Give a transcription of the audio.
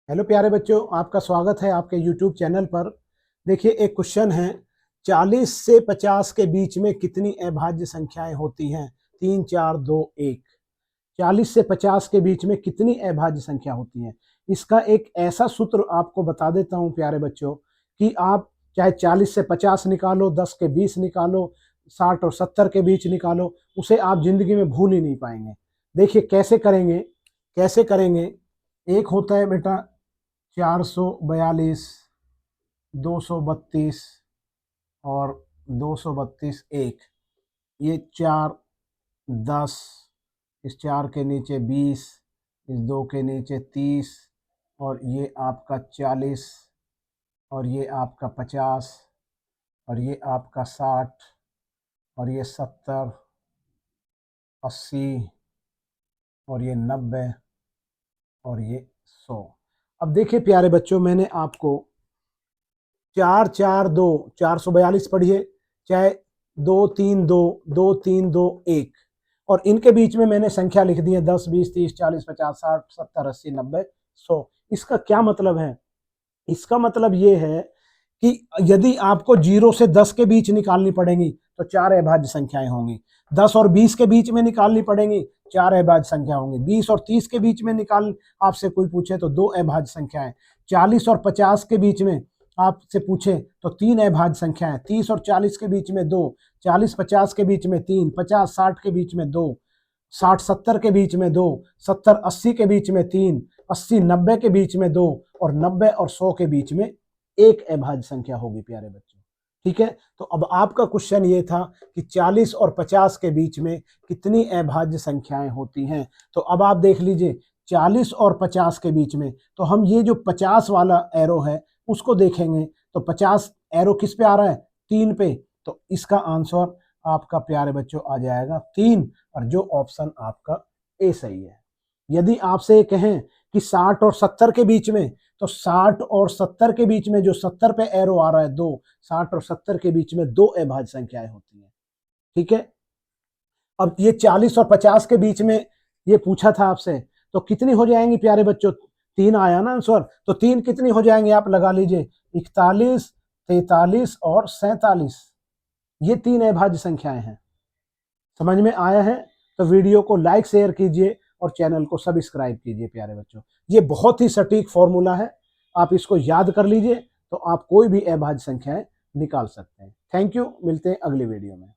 Hello प्यारे बच्चों, आपका स्वागत है आपके YouTube चैनल पर। देखिए, एक क्वेश्चन है, 40 से 50 के बीच में कितनी अभाज्य संख्याएं होती हैं? 3, 4, 2, 1। 40 से 50 के बीच में कितनी अभाज्य संख्या होती हैं? इसका एक ऐसा सूत्र आपको बता देता हूं प्यारे बच्चों, कि आप चाहे 40 से 50 निकालो, 10 के 20 निकालो, 60 और 70 के बीच निकालो, उसे आप जिंदगी में भूल ही नहीं पाएंगे। देखिए कैसे करेंगे, कैसे करेंगे। एक होता है बेटा 442, 232 और 232 एक। ये 4, 10, इस 4 के नीचे 20, इस 2 के नीचे 30 और ये आपका 40 और ये आपका 50 और ये आपका 60 और ये 70, 80 और ये 90 और ये 100। अब देखिए प्यारे बच्चों, मैंने आपको 4, 4, 2, 442 पढ़िए, चाहे 2, 3, 2, 2, 3, 2, 1, और इनके बीच में मैंने संख्या लिख दी है 10, 20, 30, 40, 50, 60, 70, 80, 90, 100। इसका क्या मतलब है? इसका मतलब ये है कि यदि आपको 0 से 10 के बीच निकालनी पड़ेगी तो 4 अभाज्य संख्याएं होंगी। 10 और 20 के बीच में निकालनी पड़ेगी, 4 अभाज्य संख्या होंगी। 20 और 30 के बीच में निकाल आपसे कोई पूछे तो 2 अभाज्य संख्याएं। 40 और 50 के बीच में आपसे पूछे तो 3 अभाज्य संख्याएं। 30 और 40 के बीच में 2, 40 50 के बीच में 3, 50 60 के बीच में 2, 60 70 के बीच में 2, 70 80 के बीच में 3, 80 90 के बीच में 2 और 90 और 100 के बीच में 1 अभाज्य संख्या होगी प्यारे बच्चों। ठीक है, तो अब आपका क्वेश्चन ये था कि 40 और 50 के बीच में कितनी अभाज्य संख्याएं होती हैं। तो अब आप देख लीजिए 40 और 50 के बीच में, तो हम ये जो 50 वाला एरो है उसको देखेंगे तो 50 एरो किस पे आ रहा है? 3 पे। तो इसका आंसर आपका प्यारे बच्चों आ जाएगा 3, और जो ऑप्शन आपका ए सही है। यदि आपसे कहें कि 60 और 70 के बीच में, तो 60 और 70 के बीच में जो 70 पे एरो आ रहा है 2, 60 और 70 के बीच में 2 अभाज्य संख्याएं होती हैं। ठीक है, अब ये 40 और 50 के बीच में ये पूछा था आपसे, तो कितनी हो जाएंगी प्यारे बच्चों? 3 आया ना आंसर, तो 3 कितनी हो जाएंगे आप लगा लीजिए, 41, 43 और 47। ये 3 अभाज्य संख्याएं हैं। समझ में आया है? तो वीडियो को लाइक शेयर कीजिए और चैनल को सब्सक्राइब कीजिए प्यारे बच्चों। ये बहुत ही सटीक फॉर्मूला है, आप इसको याद कर लीजिए तो आप कोई भी अभाज्य संख्याएं निकाल सकते हैं। थैंक यू, मिलते हैं अगली वीडियो में।